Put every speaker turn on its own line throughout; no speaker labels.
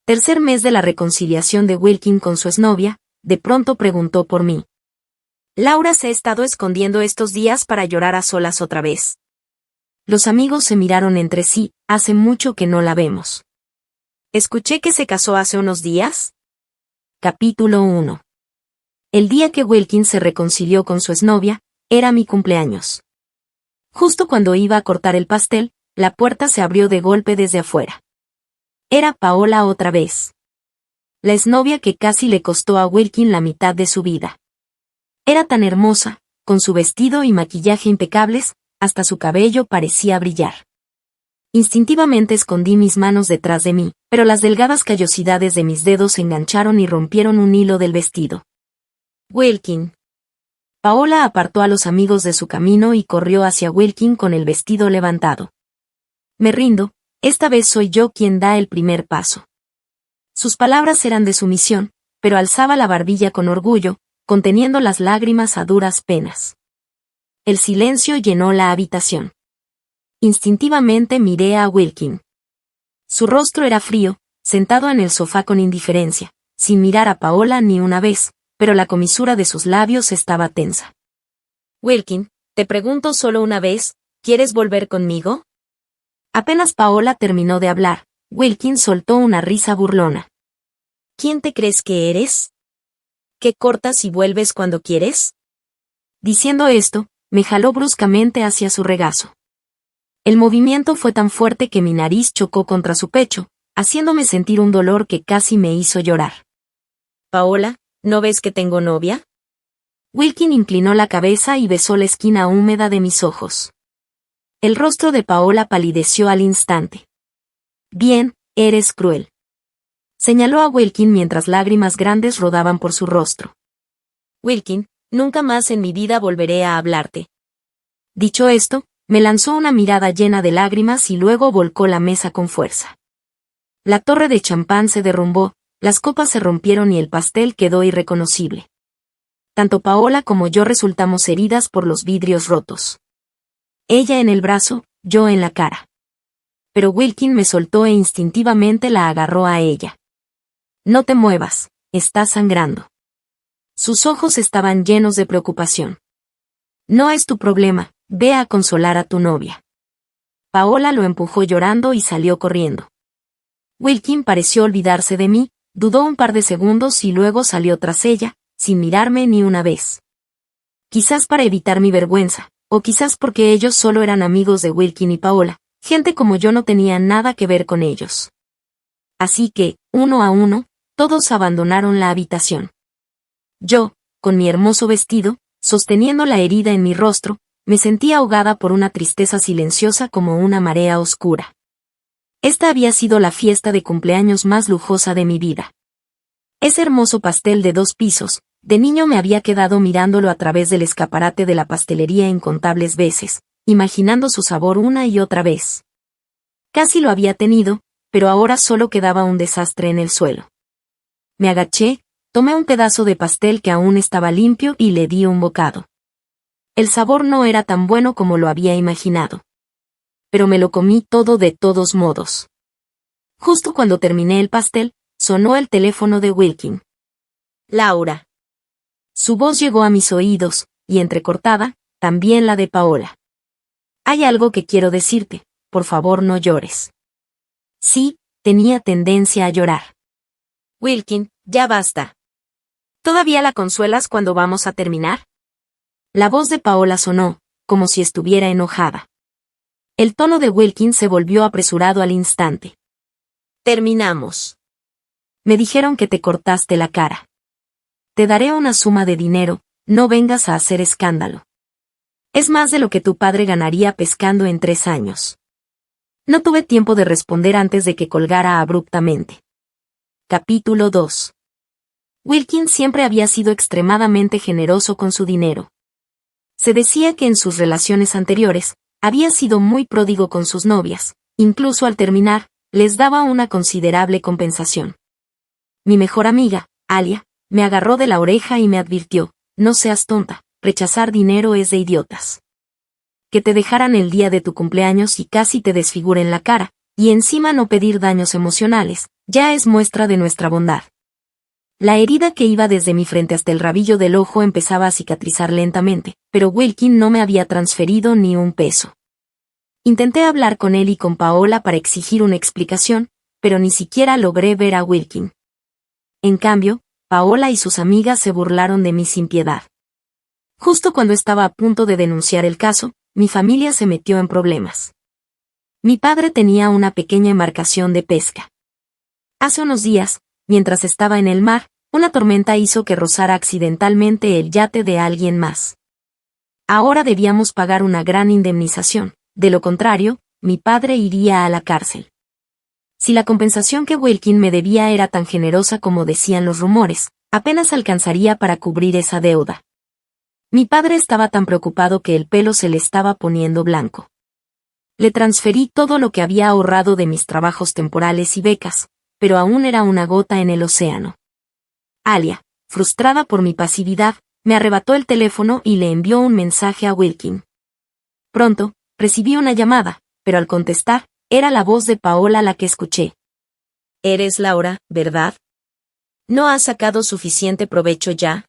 tercer mes de la reconciliación de Wilkin con su exnovia, de pronto preguntó por mí. Laura se ha estado escondiendo estos días para llorar a solas otra vez. Los amigos se miraron entre sí, hace mucho que no la vemos. ¿Escuché que se casó hace unos días? Capítulo 1. El día que Wilkin se reconcilió con su exnovia, era mi cumpleaños. Justo cuando iba a cortar el pastel, la puerta se abrió de golpe desde afuera. Era Paola otra vez. La exnovia que casi le costó a Wilkin la mitad de su vida. Era tan hermosa, con su vestido y maquillaje impecables, hasta su cabello parecía brillar. Instintivamente escondí mis manos detrás de mí, pero las delgadas callosidades de mis dedos se engancharon y rompieron un hilo del vestido. Wilkin. Paola apartó a los amigos de su camino y corrió hacia Wilkin con el vestido levantado. Me rindo, esta vez soy yo quien da el primer paso. Sus palabras eran de sumisión, pero alzaba la barbilla con orgullo, conteniendo las lágrimas a duras penas. El silencio llenó la habitación. Instintivamente miré a Wilkin. Su rostro era frío, sentado en el sofá con indiferencia, sin mirar a Paola ni una vez, pero la comisura de sus labios estaba tensa. Wilkin, te pregunto solo una vez, ¿quieres volver conmigo? Apenas Paola terminó de hablar, Wilkin soltó una risa burlona. ¿Quién te crees que eres? ¿Qué cortas y vuelves cuando quieres? Diciendo esto, me jaló bruscamente hacia su regazo. El movimiento fue tan fuerte que mi nariz chocó contra su pecho, haciéndome sentir un dolor que casi me hizo llorar. Paola, ¿no ves que tengo novia? Wilkin inclinó la cabeza y besó la esquina húmeda de mis ojos. El rostro de Paola palideció al instante. Bien, eres cruel. Señaló a Wilkin mientras lágrimas grandes rodaban por su rostro. Wilkin, nunca más en mi vida volveré a hablarte. Dicho esto, me lanzó una mirada llena de lágrimas y luego volcó la mesa con fuerza. La torre de champán se derrumbó, las copas se rompieron y el pastel quedó irreconocible. Tanto Paola como yo resultamos heridas por los vidrios rotos. Ella en el brazo, yo en la cara. Pero Wilkin me soltó e instintivamente la agarró a ella. No te muevas, estás sangrando. Sus ojos estaban llenos de preocupación. No es tu problema, ve a consolar a tu novia. Paola lo empujó llorando y salió corriendo. Wilkin pareció olvidarse de mí, dudó un par de segundos y luego salió tras ella, sin mirarme ni una vez. Quizás para evitar mi vergüenza, o quizás porque ellos solo eran amigos de Wilkin y Paola, gente como yo no tenía nada que ver con ellos. Así que, uno a uno, todos abandonaron la habitación. Yo, con mi hermoso vestido, sosteniendo la herida en mi rostro, me sentía ahogada por una tristeza silenciosa como una marea oscura. Esta había sido la fiesta de cumpleaños más lujosa de mi vida. Ese hermoso pastel de 2 pisos, de niño me había quedado mirándolo a través del escaparate de la pastelería incontables veces, imaginando su sabor una y otra vez. Casi lo había tenido, pero ahora solo quedaba un desastre en el suelo. Me agaché, tomé un pedazo de pastel que aún estaba limpio y le di un bocado. El sabor no era tan bueno como lo había imaginado. Pero me lo comí todo de todos modos. Justo cuando terminé el pastel, sonó el teléfono de Wilkin. Laura. Su voz llegó a mis oídos, y entrecortada, también la de Paola. Hay algo que quiero decirte, por favor no llores. Sí, tenía tendencia a llorar. Wilkin, ya basta. ¿Todavía la consuelas cuando vamos a terminar? La voz de Paola sonó, como si estuviera enojada. El tono de Wilkin se volvió apresurado al instante. Terminamos. Me dijeron que te cortaste la cara. Te daré una suma de dinero, no vengas a hacer escándalo. Es más de lo que tu padre ganaría pescando en 3 años. No tuve tiempo de responder antes de que colgara abruptamente. Capítulo 2. Wilkin siempre había sido extremadamente generoso con su dinero. Se decía que en sus relaciones anteriores, había sido muy pródigo con sus novias, incluso al terminar, les daba una considerable compensación. Mi mejor amiga, Alia, me agarró de la oreja y me advirtió, no seas tonta, rechazar dinero es de idiotas. Que te dejaran el día de tu cumpleaños y casi te desfiguren la cara, y encima no pedir daños emocionales, Ya es muestra de nuestra bondad. La herida que iba desde mi frente hasta el rabillo del ojo empezaba a cicatrizar lentamente, pero Wilkin no me había transferido ni un peso. Intenté hablar con él y con Paola para exigir una explicación, pero ni siquiera logré ver a Wilkin. En cambio, Paola y sus amigas se burlaron de mí sin piedad. Justo cuando estaba a punto de denunciar el caso, mi familia se metió en problemas. Mi padre tenía una pequeña embarcación de pesca. Hace unos días, mientras estaba en el mar, una tormenta hizo que rozara accidentalmente el yate de alguien más. Ahora debíamos pagar una gran indemnización, de lo contrario, mi padre iría a la cárcel. Si la compensación que Wilkin me debía era tan generosa como decían los rumores, apenas alcanzaría para cubrir esa deuda. Mi padre estaba tan preocupado que el pelo se le estaba poniendo blanco. Le transferí todo lo que había ahorrado de mis trabajos temporales y becas, pero aún era una gota en el océano. Alia, frustrada por mi pasividad, me arrebató el teléfono y le envió un mensaje a Wilkin. Pronto, recibí una llamada, pero al contestar, era la voz de Paola la que escuché. «Eres Laura, ¿verdad? ¿No has sacado suficiente provecho ya?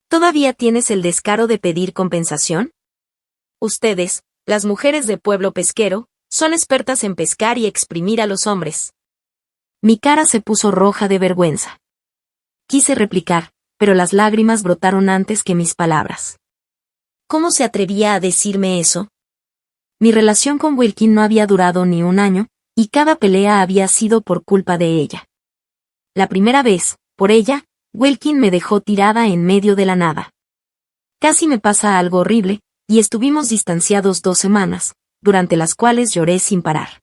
¿Todavía tienes el descaro de pedir compensación? Ustedes, las mujeres de pueblo pesquero, son expertas en pescar y exprimir a los hombres». Mi cara se puso roja de vergüenza. Quise replicar, pero las lágrimas brotaron antes que mis palabras. ¿Cómo se atrevía a decirme eso? Mi relación con Wilkin no había durado ni un año, y cada pelea había sido por culpa de ella. La primera vez, por ella, Wilkin me dejó tirada en medio de la nada. Casi me pasa algo horrible, y estuvimos distanciados 2 semanas, durante las cuales lloré sin parar.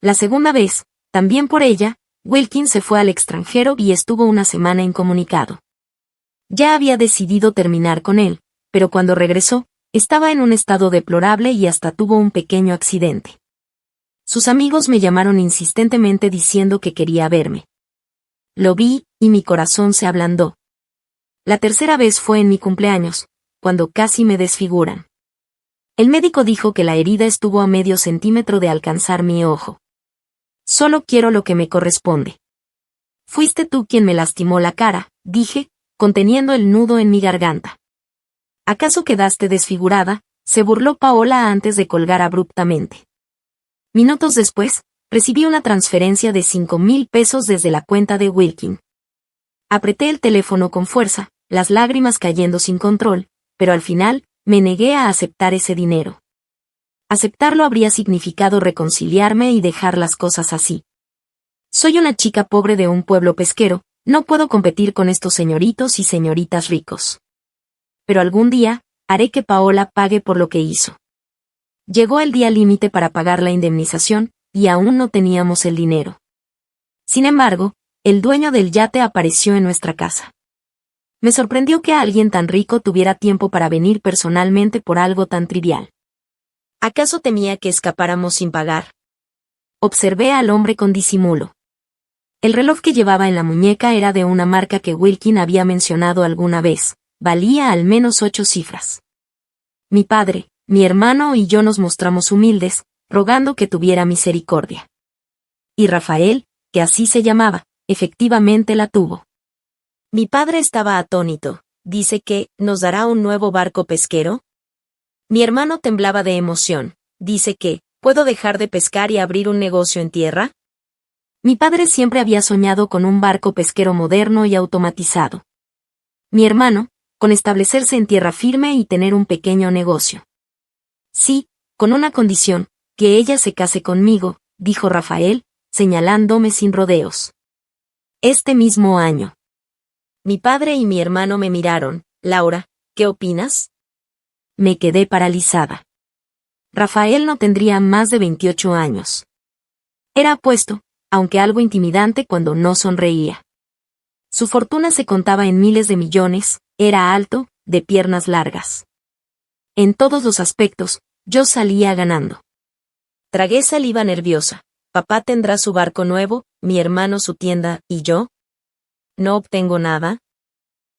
La segunda vez, también por ella, Wilkin se fue al extranjero y estuvo una semana incomunicado. Ya había decidido terminar con él, pero cuando regresó, estaba en un estado deplorable y hasta tuvo un pequeño accidente. Sus amigos me llamaron insistentemente diciendo que quería verme. Lo vi, y mi corazón se ablandó. La tercera vez fue en mi cumpleaños, cuando casi me desfiguran. El médico dijo que la herida estuvo a medio centímetro de alcanzar mi ojo. Solo quiero lo que me corresponde. Fuiste tú quien me lastimó la cara, dije, conteniendo el nudo en mi garganta. ¿Acaso quedaste desfigurada?, se burló Paola antes de colgar abruptamente. Minutos después, recibí una transferencia de 5,000 pesos desde la cuenta de Wilkin. Apreté el teléfono con fuerza, las lágrimas cayendo sin control, pero al final, me negué a aceptar ese dinero. Aceptarlo habría significado reconciliarme y dejar las cosas así. Soy una chica pobre de un pueblo pesquero, no puedo competir con estos señoritos y señoritas ricos. Pero algún día, haré que Paola pague por lo que hizo. Llegó el día límite para pagar la indemnización, y aún no teníamos el dinero. Sin embargo, el dueño del yate apareció en nuestra casa. Me sorprendió que alguien tan rico tuviera tiempo para venir personalmente por algo tan trivial. ¿Acaso temía que escapáramos sin pagar? Observé al hombre con disimulo. El reloj que llevaba en la muñeca era de una marca que Wilkin había mencionado alguna vez. Valía al menos 8 cifras. Mi padre, mi hermano y yo nos mostramos humildes, rogando que tuviera misericordia. Y Rafael, que así se llamaba, efectivamente la tuvo. Mi padre estaba atónito. ¿Dice que nos dará un nuevo barco pesquero? Mi hermano temblaba de emoción. Dice que, ¿puedo dejar de pescar y abrir un negocio en tierra? Mi padre siempre había soñado con un barco pesquero moderno y automatizado. Mi hermano, con establecerse en tierra firme y tener un pequeño negocio. Sí, con una condición, que ella se case conmigo, dijo Rafael, señalándome sin rodeos. Este mismo año. Mi padre y mi hermano me miraron. Laura, ¿qué opinas? Me quedé paralizada. Rafael no tendría más de 28 años. Era apuesto, aunque algo intimidante cuando no sonreía. Su fortuna se contaba en miles de millones, era alto, de piernas largas. En todos los aspectos, yo salía ganando. Tragué saliva nerviosa. Papá tendrá su barco nuevo, mi hermano su tienda, ¿y yo? ¿No obtengo nada?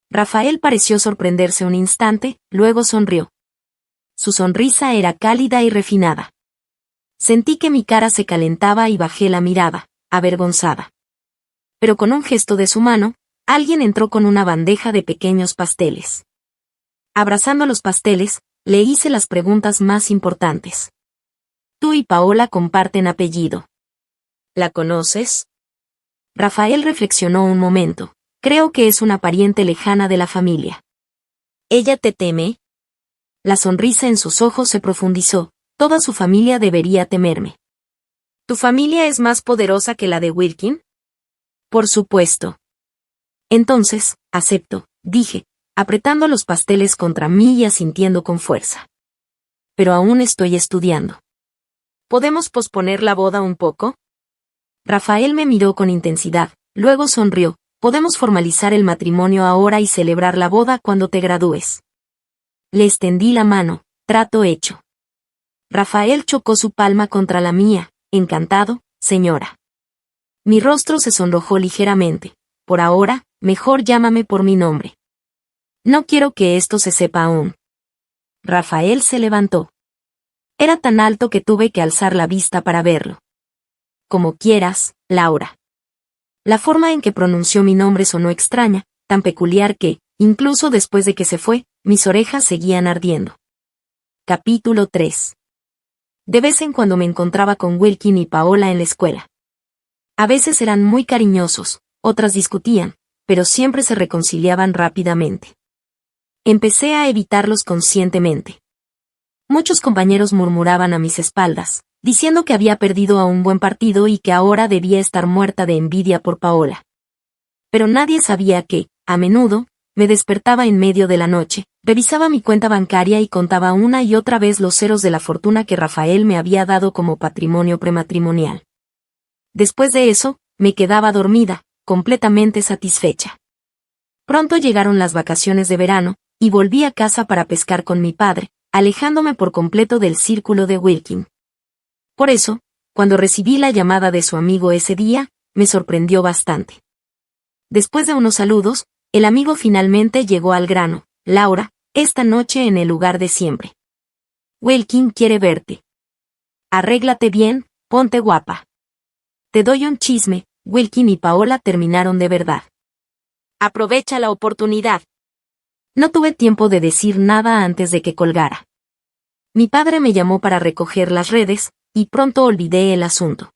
Rafael pareció sorprenderse un instante, luego sonrió. Su sonrisa era cálida y refinada. Sentí que mi cara se calentaba y bajé la mirada, avergonzada. Pero con un gesto de su mano, alguien entró con una bandeja de pequeños pasteles. Abrazando los pasteles, le hice las preguntas más importantes. Tú y Paola comparten apellido. ¿La conoces? Rafael reflexionó un momento. Creo que es una pariente lejana de la familia. ¿Ella te teme? La sonrisa en sus ojos se profundizó. Toda su familia debería temerme. ¿Tu familia es más poderosa que la de Wilkin? Por supuesto. Entonces, acepto, dije, apretando los pasteles contra mí y asintiendo con fuerza. Pero aún estoy estudiando. ¿Podemos posponer la boda un poco? Rafael me miró con intensidad, luego sonrió. Podemos formalizar el matrimonio ahora y celebrar la boda cuando te gradúes. Le extendí la mano, trato hecho. Rafael chocó su palma contra la mía. Encantado, señora. Mi rostro se sonrojó ligeramente. Por ahora, mejor llámame por mi nombre. No quiero que esto se sepa aún. Rafael se levantó. Era tan alto que tuve que alzar la vista para verlo. Como quieras, Laura. La forma en que pronunció mi nombre sonó extraña, tan peculiar que, incluso después de que se fue, mis orejas seguían ardiendo. Capítulo 3. De vez en cuando me encontraba con Wilkin y Paola en la escuela. A veces eran muy cariñosos, otras discutían, pero siempre se reconciliaban rápidamente. Empecé a evitarlos conscientemente. Muchos compañeros murmuraban a mis espaldas, diciendo que había perdido a un buen partido y que ahora debía estar muerta de envidia por Paola. Pero nadie sabía que, a menudo, me despertaba en medio de la noche, revisaba mi cuenta bancaria y contaba una y otra vez los ceros de la fortuna que Rafael me había dado como patrimonio prematrimonial. Después de eso, me quedaba dormida, completamente satisfecha. Pronto llegaron las vacaciones de verano, y volví a casa para pescar con mi padre, alejándome por completo del círculo de Wilkin. Por eso, cuando recibí la llamada de su amigo ese día, me sorprendió bastante. Después de unos saludos, el amigo finalmente llegó al grano. Laura, esta noche en el lugar de siempre. Wilkin quiere verte. Arréglate bien, ponte guapa. Te doy un chisme, Wilkin y Paola terminaron de verdad. Aprovecha la oportunidad. No tuve tiempo de decir nada antes de que colgara. Mi padre me llamó para recoger las redes, y pronto olvidé el asunto.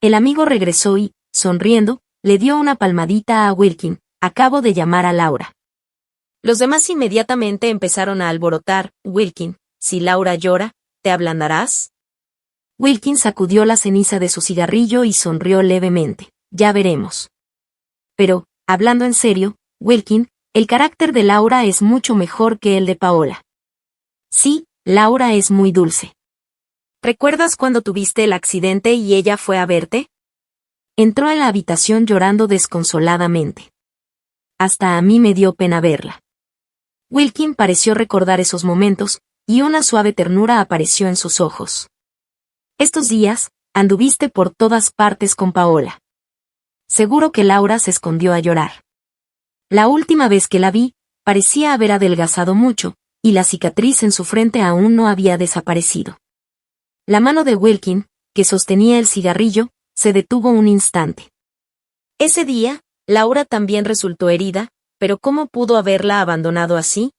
El amigo regresó y, sonriendo, le dio una palmadita a Wilkin. Acabo de llamar a Laura. Los demás inmediatamente empezaron a alborotar. Wilkin, si Laura llora, ¿te ablandarás? Wilkin sacudió la ceniza de su cigarrillo y sonrió levemente. Ya veremos. Pero, hablando en serio, Wilkin, el carácter de Laura es mucho mejor que el de Paola. Sí, Laura es muy dulce. ¿Recuerdas cuando tuviste el accidente y ella fue a verte? Entró en la habitación llorando desconsoladamente. Hasta a mí me dio pena verla. Wilkin pareció recordar esos momentos, y una suave ternura apareció en sus ojos. Estos días, anduviste por todas partes con Paola. Seguro que Laura se escondió a llorar. La última vez que la vi, parecía haber adelgazado mucho, y la cicatriz en su frente aún no había desaparecido. La mano de Wilkin, que sostenía el cigarrillo, se detuvo un instante. Ese día, Laura también resultó herida, pero ¿cómo pudo haberla abandonado así?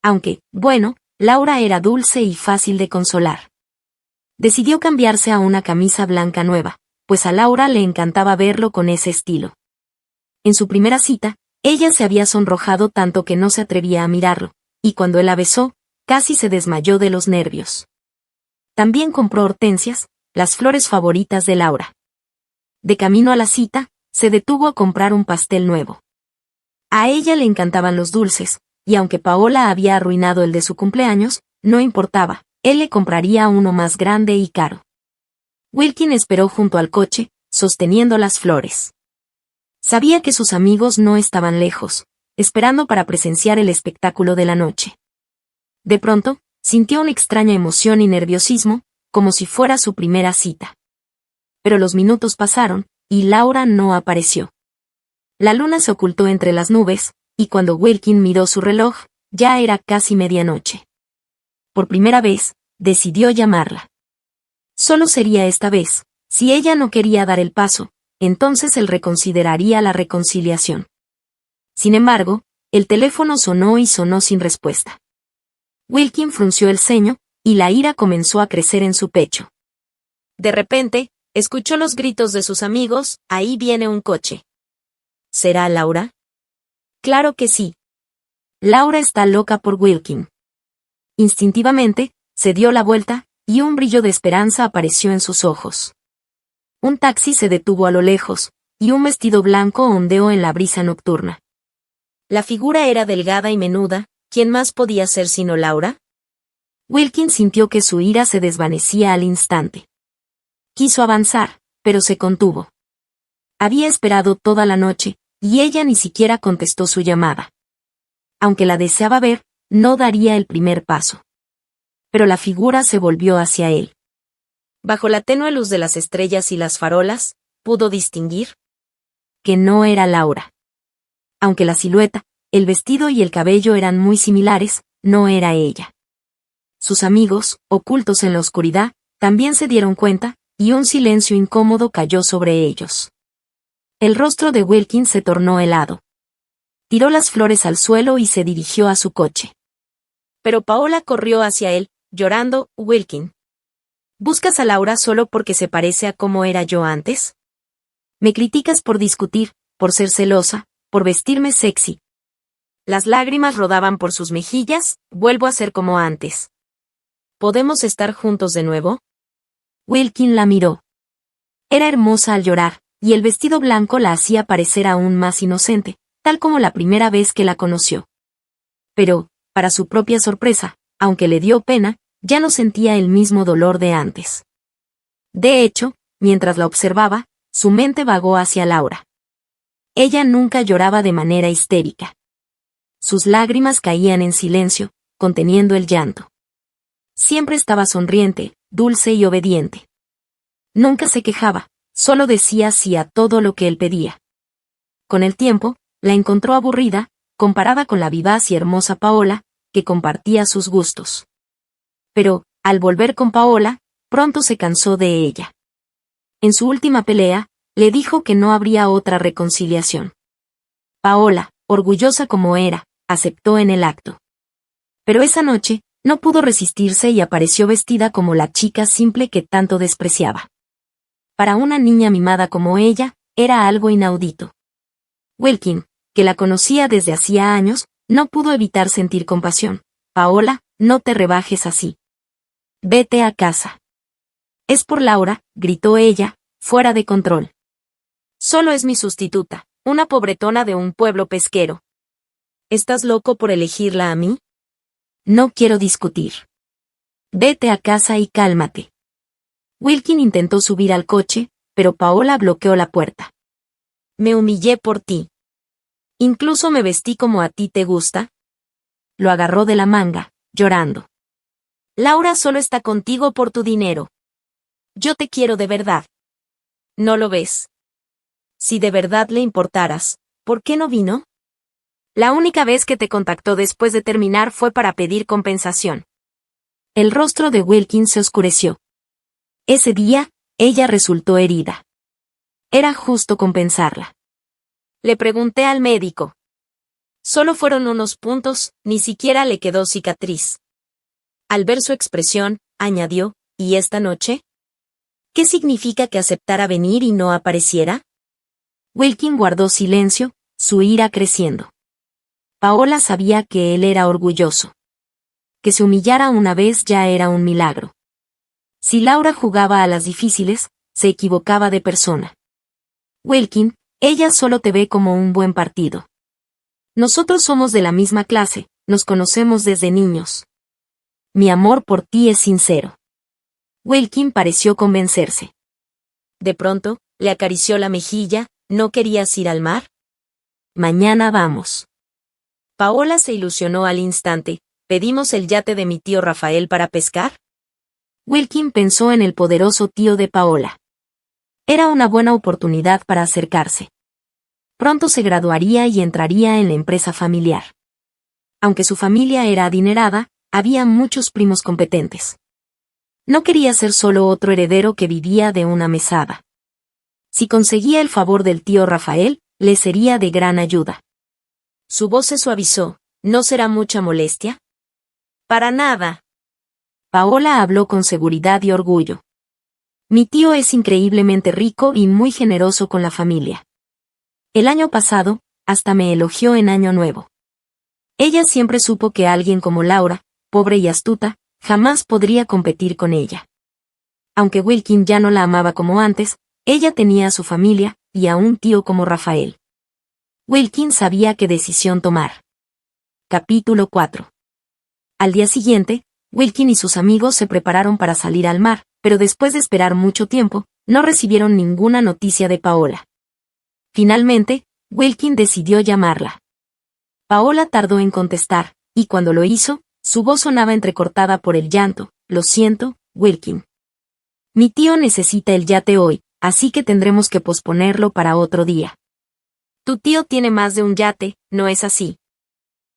Aunque, bueno, Laura era dulce y fácil de consolar. Decidió cambiarse a una camisa blanca nueva, pues a Laura le encantaba verlo con ese estilo. En su primera cita, ella se había sonrojado tanto que no se atrevía a mirarlo, y cuando él la besó, casi se desmayó de los nervios. También compró hortensias, las flores favoritas de Laura. De camino a la cita, se detuvo a comprar un pastel nuevo. A ella le encantaban los dulces, y aunque Paola había arruinado el de su cumpleaños, no importaba, él le compraría uno más grande y caro. Wilkin esperó junto al coche, sosteniendo las flores. Sabía que sus amigos no estaban lejos, esperando para presenciar el espectáculo de la noche. De pronto, sintió una extraña emoción y nerviosismo, como si fuera su primera cita. Pero los minutos pasaron, y Laura no apareció. La luna se ocultó entre las nubes, y cuando Wilkin miró su reloj, ya era casi medianoche. Por primera vez, decidió llamarla. Solo sería esta vez, si ella no quería dar el paso, entonces él reconsideraría la reconciliación. Sin embargo, el teléfono sonó y sonó sin respuesta. Wilkin frunció el ceño, y la ira comenzó a crecer en su pecho. De repente, escuchó los gritos de sus amigos: «Ahí viene un coche». ¿Será Laura? Claro que sí. Laura está loca por Wilkin. Instintivamente, se dio la vuelta, y un brillo de esperanza apareció en sus ojos. Un taxi se detuvo a lo lejos, y un vestido blanco ondeó en la brisa nocturna. La figura era delgada y menuda. ¿Quién más podía ser sino Laura? Wilkin sintió que su ira se desvanecía al instante. Quiso avanzar, pero se contuvo. Había esperado toda la noche, y ella ni siquiera contestó su llamada. Aunque la deseaba ver, no daría el primer paso. Pero la figura se volvió hacia él. Bajo la tenue luz de las estrellas y las farolas, pudo distinguir que no era Laura. Aunque la silueta, el vestido y el cabello eran muy similares, no era ella. Sus amigos, ocultos en la oscuridad, también se dieron cuenta, y un silencio incómodo cayó sobre ellos. El rostro de Wilkin se tornó helado. Tiró las flores al suelo y se dirigió a su coche. Pero Paola corrió hacia él, llorando: «Wilkin, ¿buscas a Laura solo porque se parece a cómo era yo antes? Me criticas por discutir, por ser celosa, por vestirme sexy». Las lágrimas rodaban por sus mejillas. «Vuelvo a ser como antes. ¿Podemos estar juntos de nuevo?» Wilkin la miró. Era hermosa al llorar, y el vestido blanco la hacía parecer aún más inocente, tal como la primera vez que la conoció. Pero, para su propia sorpresa, aunque le dio pena, ya no sentía el mismo dolor de antes. De hecho, mientras la observaba, su mente vagó hacia Laura. Ella nunca lloraba de manera histérica. Sus lágrimas caían en silencio, conteniendo el llanto. Siempre estaba sonriente, dulce y obediente. Nunca se quejaba, solo decía sí a todo lo que él pedía. Con el tiempo, la encontró aburrida, comparada con la vivaz y hermosa Paola, que compartía sus gustos. Pero, al volver con Paola, pronto se cansó de ella. En su última pelea, le dijo que no habría otra reconciliación. Paola, orgullosa como era, aceptó en el acto. Pero esa noche, no pudo resistirse y apareció vestida como la chica simple que tanto despreciaba. Para una niña mimada como ella, era algo inaudito. Wilkin, que la conocía desde hacía años, no pudo evitar sentir compasión. «Paola, no te rebajes así. Vete a casa». «Es por Laura», gritó ella, fuera de control. «Solo es mi sustituta, una pobretona de un pueblo pesquero. ¿Estás loco por elegirla a mí? No quiero discutir. Vete a casa y cálmate». Wilkin intentó subir al coche, pero Paola bloqueó la puerta. «Me humillé por ti. Incluso me vestí como a ti te gusta». Lo agarró de la manga, llorando. «Laura solo está contigo por tu dinero. Yo te quiero de verdad. ¿No lo ves? Si de verdad le importaras, ¿por qué no vino? La única vez que te contactó después de terminar fue para pedir compensación». El rostro de Wilkin se oscureció. Ese día, ella resultó herida. Era justo compensarla. Le pregunté al médico. Solo fueron unos puntos, ni siquiera le quedó cicatriz. Al ver su expresión, añadió: «¿Y esta noche? ¿Qué significa que aceptara venir y no apareciera?» Wilkin guardó silencio, su ira creciendo. Paola sabía que él era orgulloso. Que se humillara una vez ya era un milagro. Si Laura jugaba a las difíciles, se equivocaba de persona. «Wilkin, ella solo te ve como un buen partido. Nosotros somos de la misma clase, nos conocemos desde niños. Mi amor por ti es sincero». Wilkin pareció convencerse. De pronto, le acarició la mejilla. «¿No querías ir al mar? Mañana vamos». Paola se ilusionó al instante. «¿Pedimos el yate de mi tío Rafael para pescar?» Wilkin pensó en el poderoso tío de Paola. Era una buena oportunidad para acercarse. Pronto se graduaría y entraría en la empresa familiar. Aunque su familia era adinerada, había muchos primos competentes. No quería ser solo otro heredero que vivía de una mesada. Si conseguía el favor del tío Rafael, le sería de gran ayuda. Su voz se suavizó. ¿No será mucha molestia? Para nada. Paola habló con seguridad y orgullo. Mi tío es increíblemente rico y muy generoso con la familia. El año pasado, hasta me elogió en Año Nuevo. Ella siempre supo que alguien como Laura, pobre y astuta, jamás podría competir con ella. Aunque Wilkin ya no la amaba como antes, ella tenía a su familia, y a un tío como Rafael. Wilkin sabía qué decisión tomar. Capítulo 4. Al día siguiente, Wilkin y sus amigos se prepararon para salir al mar, pero después de esperar mucho tiempo, no recibieron ninguna noticia de Paola. Finalmente, Wilkin decidió llamarla. Paola tardó en contestar, y cuando lo hizo, su voz sonaba entrecortada por el llanto. Lo siento, Wilkin. Mi tío necesita el yate hoy, así que tendremos que posponerlo para otro día. Tu tío tiene más de un yate, ¿no es así?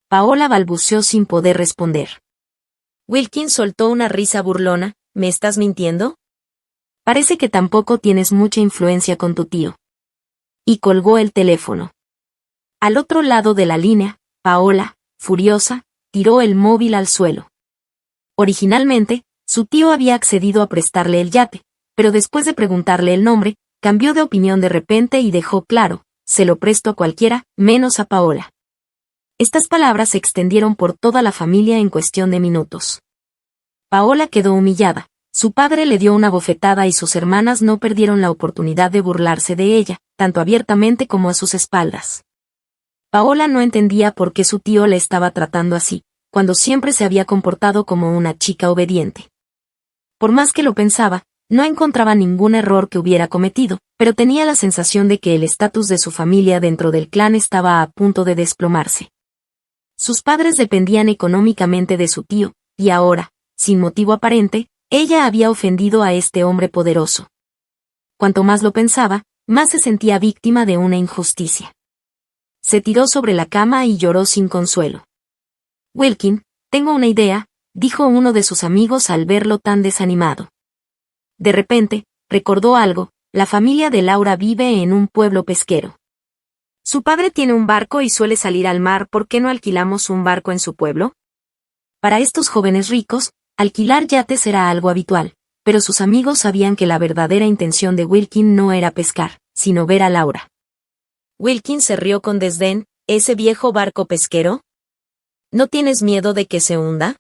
Paola balbuceó sin poder responder. Wilkin soltó una risa burlona. ¿Me estás mintiendo? Parece que tampoco tienes mucha influencia con tu tío. Y colgó el teléfono. Al otro lado de la línea, Paola, furiosa, tiró el móvil al suelo. Originalmente, su tío había accedido a prestarle el yate, pero después de preguntarle el nombre, cambió de opinión de repente y dejó claro: se lo presto a cualquiera, menos a Paola. Estas palabras se extendieron por toda la familia en cuestión de minutos. Paola quedó humillada, su padre le dio una bofetada y sus hermanas no perdieron la oportunidad de burlarse de ella, tanto abiertamente como a sus espaldas. Paola no entendía por qué su tío le estaba tratando así, cuando siempre se había comportado como una chica obediente. Por más que lo pensaba, no encontraba ningún error que hubiera cometido, pero tenía la sensación de que el estatus de su familia dentro del clan estaba a punto de desplomarse. Sus padres dependían económicamente de su tío, y ahora, sin motivo aparente, ella había ofendido a este hombre poderoso. Cuanto más lo pensaba, más se sentía víctima de una injusticia. Se tiró sobre la cama y lloró sin consuelo. Wilkin, tengo una idea, dijo uno de sus amigos al verlo tan desanimado. De repente, recordó algo: la familia de Laura vive en un pueblo pesquero. Su padre tiene un barco y suele salir al mar. ¿Por qué no alquilamos un barco en su pueblo? Para estos jóvenes ricos, alquilar yates era algo habitual, pero sus amigos sabían que la verdadera intención de Wilkin no era pescar, sino ver a Laura. Wilkin se rió con desdén. ¿Ese viejo barco pesquero? ¿No tienes miedo de que se hunda?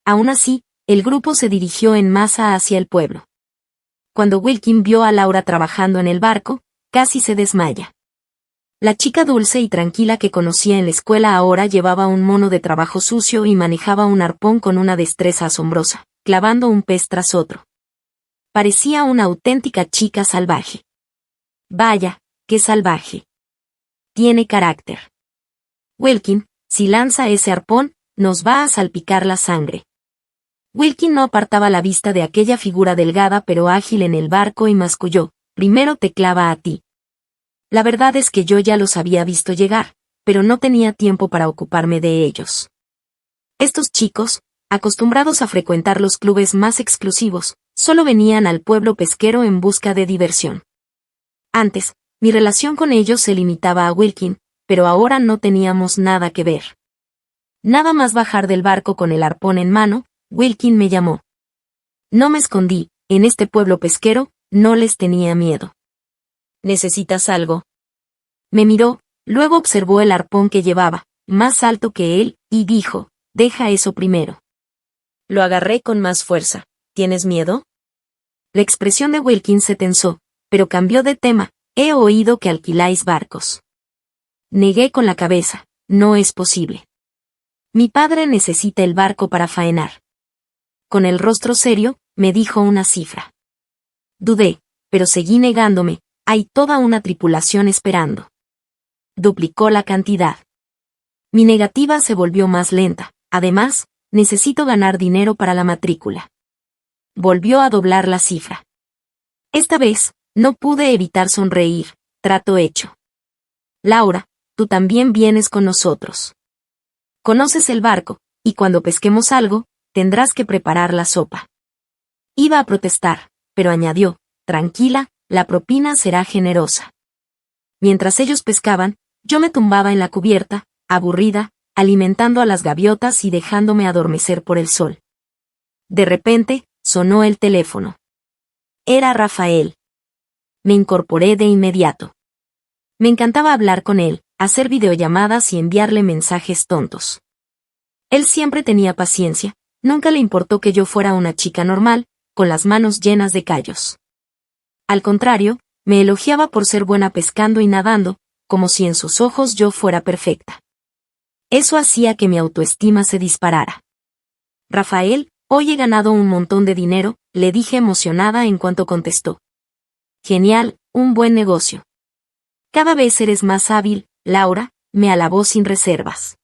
Aún así, el grupo se dirigió en masa hacia el pueblo. Cuando Wilkin vio a Laura trabajando en el barco, casi se desmaya. La chica dulce y tranquila que conocía en la escuela ahora llevaba un mono de trabajo sucio y manejaba un arpón con una destreza asombrosa, clavando un pez tras otro. Parecía una auténtica chica salvaje. Vaya, qué salvaje. Tiene carácter. Wilkin, si lanza ese arpón, nos va a salpicar la sangre. Wilkin no apartaba la vista de aquella figura delgada pero ágil en el barco y masculló: primero te clava a ti. La verdad es que yo ya los había visto llegar, pero no tenía tiempo para ocuparme de ellos. Estos chicos, acostumbrados a frecuentar los clubes más exclusivos, solo venían al pueblo pesquero en busca de diversión. Antes, mi relación con ellos se limitaba a Wilkin, pero ahora no teníamos nada que ver. Nada más bajar del barco con el arpón en mano, Wilkin me llamó. No me escondí, en este pueblo pesquero, no les tenía miedo. ¿Necesitas algo? Me miró, luego observó el arpón que llevaba, más alto que él, y dijo: deja eso primero. Lo agarré con más fuerza. ¿Tienes miedo? La expresión de Wilkin se tensó, pero cambió de tema: he oído que alquiláis barcos. Negué con la cabeza: no es posible. Mi padre necesita el barco para faenar. Con el rostro serio, me dijo una cifra. Dudé, pero seguí negándome: hay toda una tripulación esperando. Duplicó la cantidad. Mi negativa se volvió más lenta. Además, necesito ganar dinero para la matrícula. Volvió a doblar la cifra. Esta vez, no pude evitar sonreír. Trato hecho. Laura, tú también vienes con nosotros. Conoces el barco, y cuando pesquemos algo, tendrás que preparar la sopa. Iba a protestar, pero añadió: tranquila, la propina será generosa. Mientras ellos pescaban, yo me tumbaba en la cubierta, aburrida, alimentando a las gaviotas y dejándome adormecer por el sol. De repente, sonó el teléfono. Era Rafael. Me incorporé de inmediato. Me encantaba hablar con él, hacer videollamadas y enviarle mensajes tontos. Él siempre tenía paciencia, nunca le importó que yo fuera una chica normal, con las manos llenas de callos. Al contrario, me elogiaba por ser buena pescando y nadando, como si en sus ojos yo fuera perfecta. Eso hacía que mi autoestima se disparara. Rafael, hoy he ganado un montón de dinero, le dije emocionada en cuanto contestó. Genial, un buen negocio. Cada vez eres más hábil, Laura, me alabó sin reservas.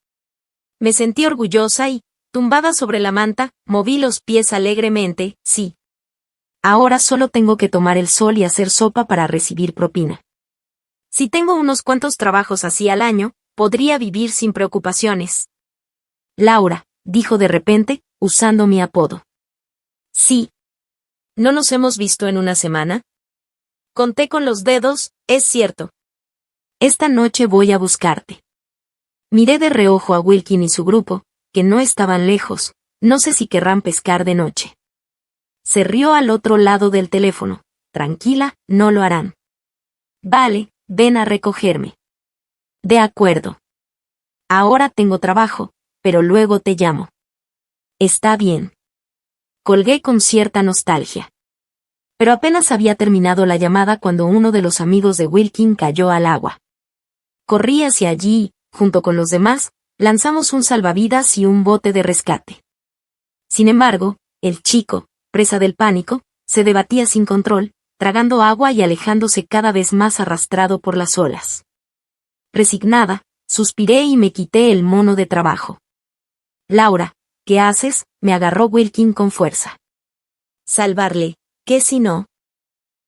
Me sentí orgullosa y, tumbada sobre la manta, moví los pies alegremente, sí. Ahora solo tengo que tomar el sol y hacer sopa para recibir propina. Si tengo unos cuantos trabajos así al año, podría vivir sin preocupaciones. Laura, dijo de repente, usando mi apodo. Sí. ¿No nos hemos visto en una semana? Conté con los dedos, es cierto. Esta noche voy a buscarte. Miré de reojo a Wilkin y su grupo, que no estaban lejos, no sé si querrán pescar de noche. Se rió al otro lado del teléfono. Tranquila, no lo harán. Vale, ven a recogerme. De acuerdo. Ahora tengo trabajo, pero luego te llamo. Está bien. Colgué con cierta nostalgia. Pero apenas había terminado la llamada cuando uno de los amigos de Wilkin cayó al agua. Corrí hacia allí y, junto con los demás, lanzamos un salvavidas y un bote de rescate. Sin embargo, el chico, presa del pánico, se debatía sin control, tragando agua y alejándose cada vez más arrastrado por las olas. Resignada, suspiré y me quité el mono de trabajo. Laura, ¿qué haces?, me agarró Wilkin con fuerza. Salvarle, ¿qué si no?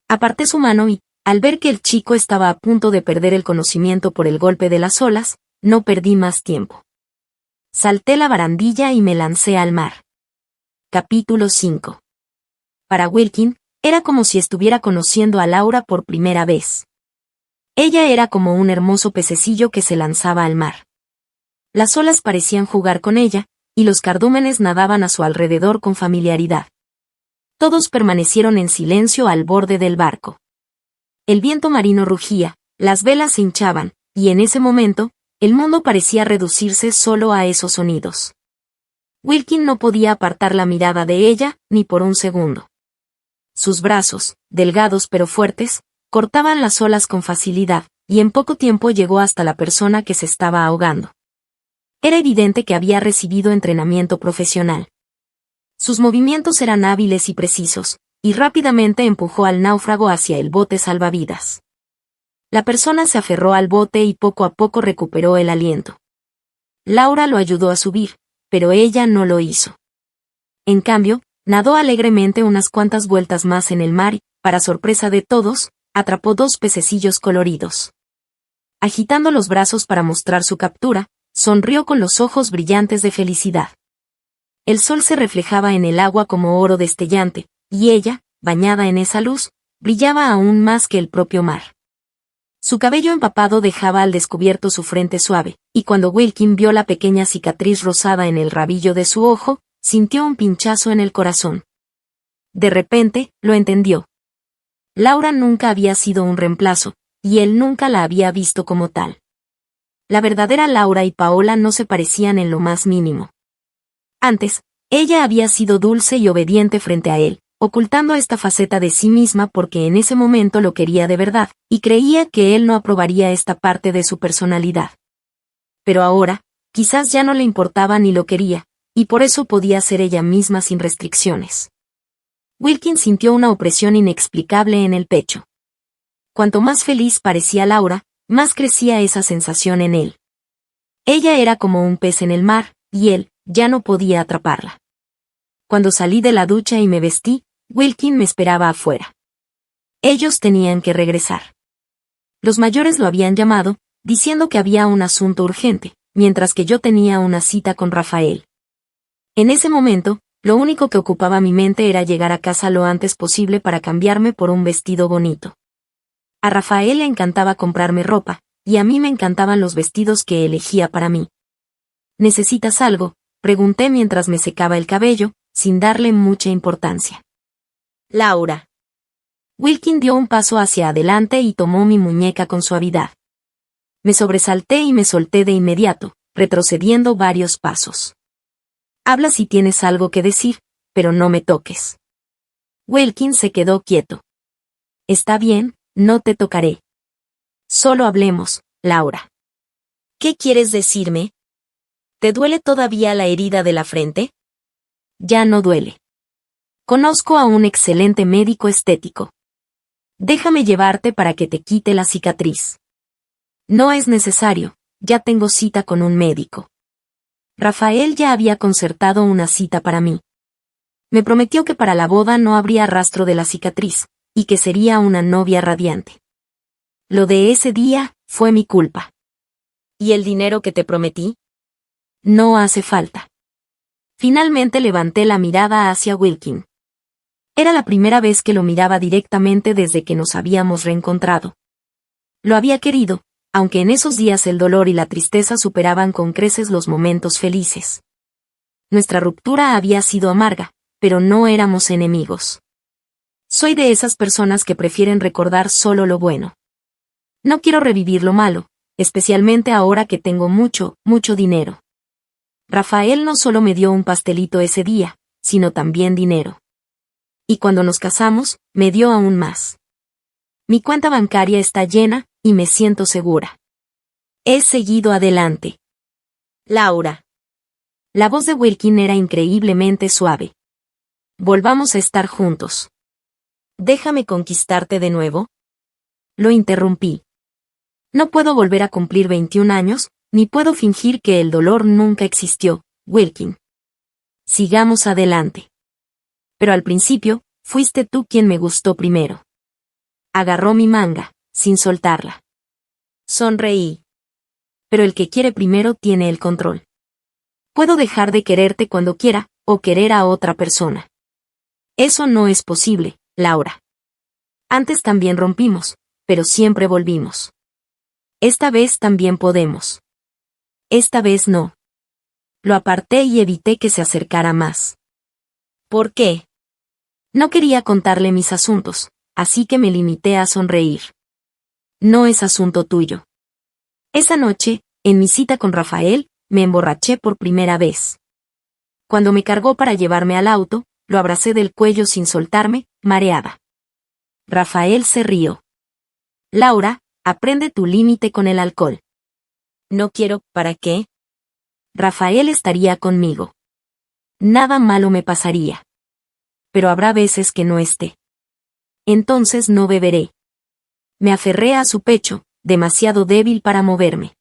Aparté su mano y, al ver que el chico estaba a punto de perder el conocimiento por el golpe de las olas, no perdí más tiempo. Salté la barandilla y me lancé al mar. Capítulo 5. Para Wilkin, era como si estuviera conociendo a Laura por primera vez. Ella era como un hermoso pececillo que se lanzaba al mar. Las olas parecían jugar con ella, y los cardúmenes nadaban a su alrededor con familiaridad. Todos permanecieron en silencio al borde del barco. El viento marino rugía, las velas se hinchaban, y en ese momento, el mundo parecía reducirse solo a esos sonidos. Wilkin no podía apartar la mirada de ella, ni por un segundo. Sus brazos, delgados pero fuertes, cortaban las olas con facilidad, y en poco tiempo llegó hasta la persona que se estaba ahogando. Era evidente que había recibido entrenamiento profesional. Sus movimientos eran hábiles y precisos, y rápidamente empujó al náufrago hacia el bote salvavidas. La persona se aferró al bote y poco a poco recuperó el aliento. Laura lo ayudó a subir, pero ella no lo hizo. En cambio, nadó alegremente unas cuantas vueltas más en el mar y, para sorpresa de todos, atrapó 2 pececillos coloridos. Agitando los brazos para mostrar su captura, sonrió con los ojos brillantes de felicidad. El sol se reflejaba en el agua como oro destellante, y ella, bañada en esa luz, brillaba aún más que el propio mar. Su cabello empapado dejaba al descubierto su frente suave, y cuando Wilkin vio la pequeña cicatriz rosada en el rabillo de su ojo, sintió un pinchazo en el corazón. De repente, lo entendió. Laura nunca había sido un reemplazo, y él nunca la había visto como tal. La verdadera Laura y Paola no se parecían en lo más mínimo. Antes, ella había sido dulce y obediente frente a él, ocultando esta faceta de sí misma porque en ese momento lo quería de verdad, y creía que él no aprobaría esta parte de su personalidad. Pero ahora, quizás ya no le importaba ni lo quería, y por eso podía ser ella misma sin restricciones. Wilkin sintió una opresión inexplicable en el pecho. Cuanto más feliz parecía Laura, más crecía esa sensación en él. Ella era como un pez en el mar, y él, ya no podía atraparla. Cuando salí de la ducha y me vestí, Wilkin me esperaba afuera. Ellos tenían que regresar. Los mayores lo habían llamado, diciendo que había un asunto urgente, mientras que yo tenía una cita con Rafael. En ese momento, lo único que ocupaba mi mente era llegar a casa lo antes posible para cambiarme por un vestido bonito. A Rafael le encantaba comprarme ropa, y a mí me encantaban los vestidos que elegía para mí. ¿Necesitas algo?, pregunté mientras me secaba el cabello, sin darle mucha importancia. Laura. Wilkin dio un paso hacia adelante y tomó mi muñeca con suavidad. Me sobresalté y me solté de inmediato, retrocediendo varios pasos. Habla si tienes algo que decir, pero no me toques. Wilkin se quedó quieto. Está bien, no te tocaré. Solo hablemos, Laura. ¿Qué quieres decirme? ¿Te duele todavía la herida de la frente? Ya no duele. Conozco a un excelente médico estético. Déjame llevarte para que te quite la cicatriz. No es necesario, ya tengo cita con un médico. Rafael ya había concertado una cita para mí. Me prometió que para la boda no habría rastro de la cicatriz, y que sería una novia radiante. Lo de ese día fue mi culpa. ¿Y el dinero que te prometí? No hace falta. Finalmente levanté la mirada hacia Wilkin. Era la primera vez que lo miraba directamente desde que nos habíamos reencontrado. Lo había querido, aunque en esos días el dolor y la tristeza superaban con creces los momentos felices. Nuestra ruptura había sido amarga, pero no éramos enemigos. Soy de esas personas que prefieren recordar solo lo bueno. No quiero revivir lo malo, especialmente ahora que tengo mucho dinero. Rafael no solo me dio un pastelito ese día, sino también dinero. Y cuando nos casamos, me dio aún más. Mi cuenta bancaria está llena, y me siento segura. He seguido adelante. Laura. La voz de Wilkin era increíblemente suave. Volvamos a estar juntos. ¿Déjame conquistarte de nuevo? Lo interrumpí. No puedo volver a cumplir 21 años, ni puedo fingir que el dolor nunca existió, Wilkin. Sigamos adelante. Pero al principio, fuiste tú quien me gustó primero. Agarró mi manga, sin soltarla. Sonreí. Pero el que quiere primero tiene el control. Puedo dejar de quererte cuando quiera, o querer a otra persona. Eso no es posible, Laura. Antes también rompimos, pero siempre volvimos. Esta vez también podemos. Esta vez no. Lo aparté y evité que se acercara más. ¿Por qué? No quería contarle mis asuntos, así que me limité a sonreír. No es asunto tuyo. Esa noche, en mi cita con Rafael, me emborraché por primera vez. Cuando me cargó para llevarme al auto, lo abracé del cuello sin soltarme, mareada. Rafael se rió. Laura, aprende tu límite con el alcohol. No quiero, ¿para qué? Rafael estaría conmigo. Nada malo me pasaría. Pero habrá veces que no esté. Entonces no beberé. Me aferré a su pecho, demasiado débil para moverme.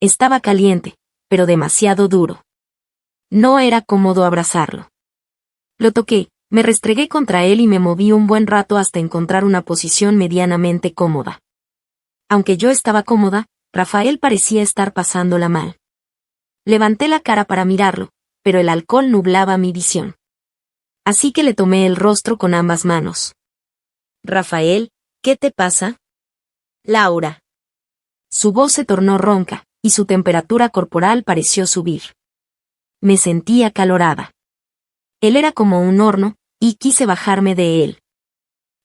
Estaba caliente, pero demasiado duro. No era cómodo abrazarlo. Lo toqué, me restregué contra él y me moví un buen rato hasta encontrar una posición medianamente cómoda. Aunque yo estaba cómoda, Rafael parecía estar pasándola mal. Levanté la cara para mirarlo, pero el alcohol nublaba mi visión. Así que le tomé el rostro con ambas manos. Rafael, ¿qué te pasa? Laura. Su voz se tornó ronca, y su temperatura corporal pareció subir. Me sentí acalorada. Él era como un horno, y quise bajarme de él.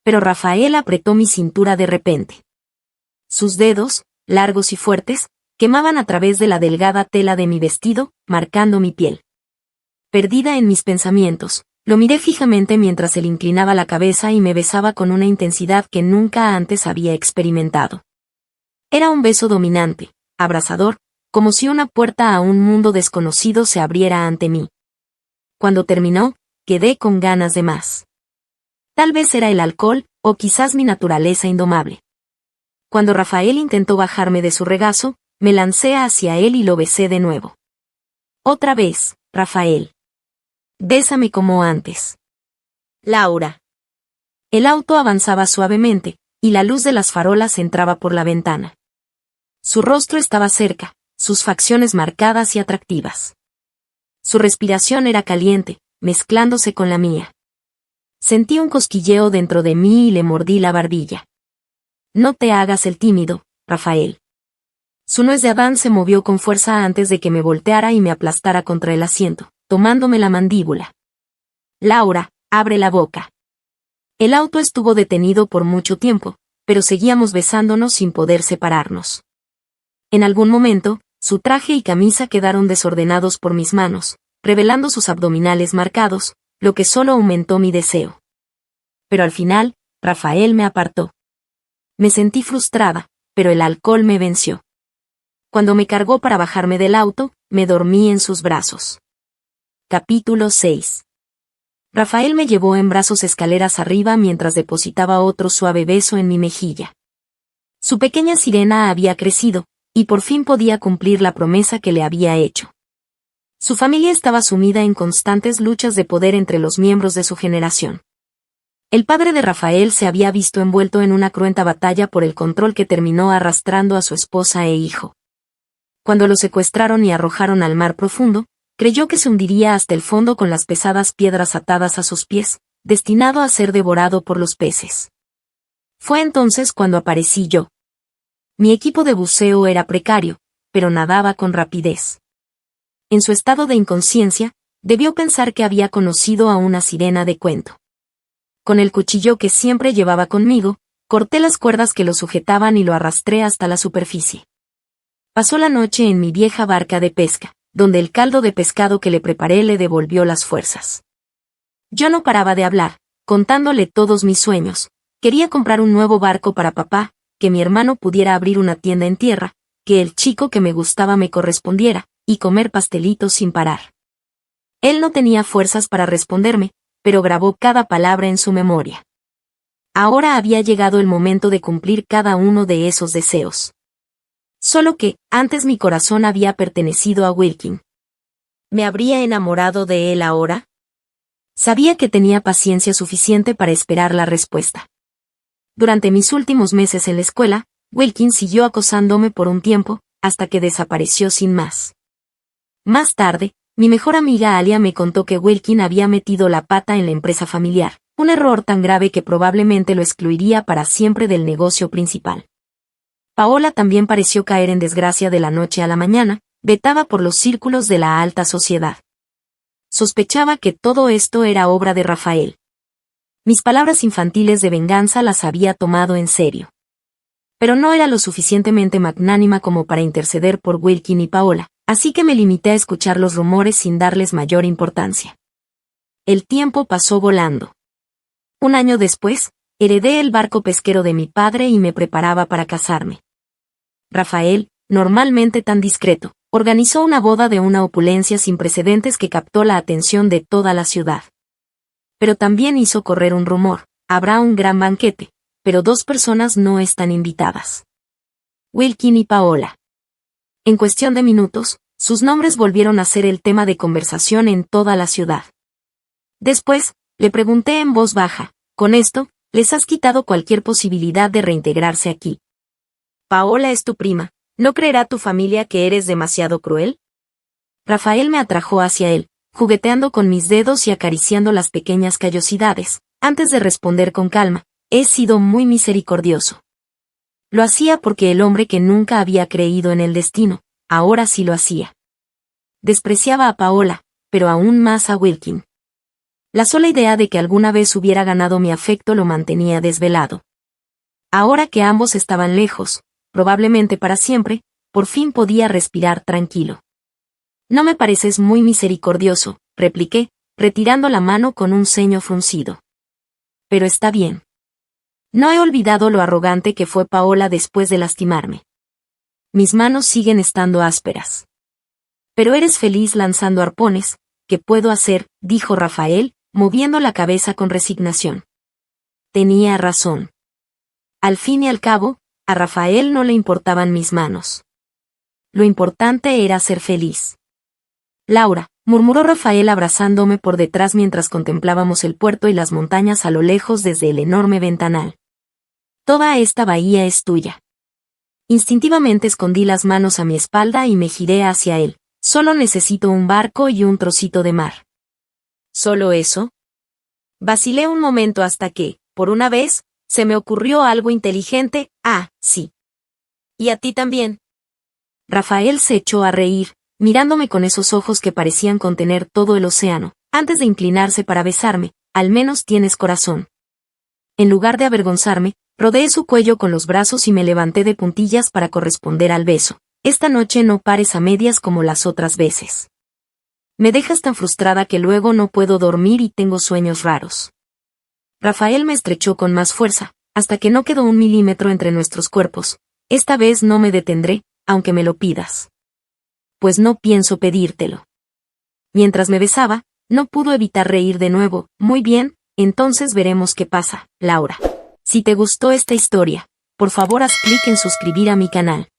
Pero Rafael apretó mi cintura de repente. Sus dedos, largos y fuertes, quemaban a través de la delgada tela de mi vestido, marcando mi piel. Perdida en mis pensamientos, lo miré fijamente mientras él inclinaba la cabeza y me besaba con una intensidad que nunca antes había experimentado. Era un beso dominante, abrasador, como si una puerta a un mundo desconocido se abriera ante mí. Cuando terminó, quedé con ganas de más. Tal vez era el alcohol, o quizás mi naturaleza indomable. Cuando Rafael intentó bajarme de su regazo, me lancé hacia él y lo besé de nuevo. Otra vez, Rafael. Bésame como antes. Laura. El auto avanzaba suavemente, y la luz de las farolas entraba por la ventana. Su rostro estaba cerca, sus facciones marcadas y atractivas. Su respiración era caliente, mezclándose con la mía. Sentí un cosquilleo dentro de mí y le mordí la barbilla. No te hagas el tímido, Rafael. Su nuez de Adán se movió con fuerza antes de que me volteara y me aplastara contra el asiento, tomándome la mandíbula. Laura, abre la boca. El auto estuvo detenido por mucho tiempo, pero seguíamos besándonos sin poder separarnos. En algún momento, su traje y camisa quedaron desordenados por mis manos, revelando sus abdominales marcados, lo que solo aumentó mi deseo. Pero al final, Rafael me apartó. Me sentí frustrada, pero el alcohol me venció. Cuando me cargó para bajarme del auto, me dormí en sus brazos. Capítulo 6. Rafael me llevó en brazos escaleras arriba mientras depositaba otro suave beso en mi mejilla. Su pequeña sirena había crecido, y por fin podía cumplir la promesa que le había hecho. Su familia estaba sumida en constantes luchas de poder entre los miembros de su generación. El padre de Rafael se había visto envuelto en una cruenta batalla por el control que terminó arrastrando a su esposa e hijo. Cuando lo secuestraron y arrojaron al mar profundo, creyó que se hundiría hasta el fondo con las pesadas piedras atadas a sus pies, destinado a ser devorado por los peces. Fue entonces cuando aparecí yo. Mi equipo de buceo era precario, pero nadaba con rapidez. En su estado de inconsciencia, debió pensar que había conocido a una sirena de cuento. Con el cuchillo que siempre llevaba conmigo, corté las cuerdas que lo sujetaban y lo arrastré hasta la superficie. Pasó la noche en mi vieja barca de pesca, donde el caldo de pescado que le preparé le devolvió las fuerzas. Yo no paraba de hablar, contándole todos mis sueños. Quería comprar un nuevo barco para papá, que mi hermano pudiera abrir una tienda en tierra, que el chico que me gustaba me correspondiera, y comer pastelitos sin parar. Él no tenía fuerzas para responderme, pero grabó cada palabra en su memoria. Ahora había llegado el momento de cumplir cada uno de esos deseos. Solo que, antes mi corazón había pertenecido a Wilkin. ¿Me habría enamorado de él ahora? Sabía que tenía paciencia suficiente para esperar la respuesta. Durante mis últimos meses en la escuela, Wilkin siguió acosándome por un tiempo, hasta que desapareció sin más. Más tarde, mi mejor amiga Alia me contó que Wilkin había metido la pata en la empresa familiar, un error tan grave que probablemente lo excluiría para siempre del negocio principal. Paola también pareció caer en desgracia de la noche a la mañana, vetada por los círculos de la alta sociedad. Sospechaba que todo esto era obra de Rafael. Mis palabras infantiles de venganza las había tomado en serio. Pero no era lo suficientemente magnánima como para interceder por Wilkin y Paola, así que me limité a escuchar los rumores sin darles mayor importancia. El tiempo pasó volando. Un año después, heredé el barco pesquero de mi padre y me preparaba para casarme. Rafael, normalmente tan discreto, organizó una boda de una opulencia sin precedentes que captó la atención de toda la ciudad. Pero también hizo correr un rumor: habrá un gran banquete, pero 2 personas no están invitadas. Wilkin y Paola. En cuestión de minutos, sus nombres volvieron a ser el tema de conversación en toda la ciudad. Después, le pregunté en voz baja: ¿con esto, les has quitado cualquier posibilidad de reintegrarse aquí? Paola es tu prima, ¿no creerá tu familia que eres demasiado cruel? Rafael me atrajo hacia él, jugueteando con mis dedos y acariciando las pequeñas callosidades, antes de responder con calma: he sido muy misericordioso. Lo hacía porque el hombre que nunca había creído en el destino, ahora sí lo hacía. Despreciaba a Paola, pero aún más a Wilkin. La sola idea de que alguna vez hubiera ganado mi afecto lo mantenía desvelado. Ahora que ambos estaban lejos, probablemente para siempre, por fin podía respirar tranquilo. No me pareces muy misericordioso, repliqué, retirando la mano con un ceño fruncido. Pero está bien. No he olvidado lo arrogante que fue Paola después de lastimarme. Mis manos siguen estando ásperas. Pero eres feliz lanzando arpones. ¿Qué puedo hacer?, dijo Rafael, moviendo la cabeza con resignación. Tenía razón. Al fin y al cabo, a Rafael no le importaban mis manos. Lo importante era ser feliz. Laura, murmuró Rafael abrazándome por detrás mientras contemplábamos el puerto y las montañas a lo lejos desde el enorme ventanal. Toda esta bahía es tuya. Instintivamente escondí las manos a mi espalda y me giré hacia él. Solo necesito un barco y un trocito de mar. ¿Solo eso? Vacilé un momento hasta que, por una vez, Se me ocurrió algo inteligente, sí. ¿Y a ti también? Rafael se echó a reír, mirándome con esos ojos que parecían contener todo el océano, antes de inclinarse para besarme. Al menos tienes corazón. En lugar de avergonzarme, rodeé su cuello con los brazos y me levanté de puntillas para corresponder al beso. Esta noche no pares a medias como las otras veces. Me dejas tan frustrada que luego no puedo dormir y tengo sueños raros. Rafael me estrechó con más fuerza, hasta que no quedó 1 milímetro entre nuestros cuerpos. Esta vez no me detendré, aunque me lo pidas. Pues no pienso pedírtelo. Mientras me besaba, no pudo evitar reír de nuevo. Muy bien, entonces veremos qué pasa, Laura. Si te gustó esta historia, por favor haz clic en suscribir a mi canal.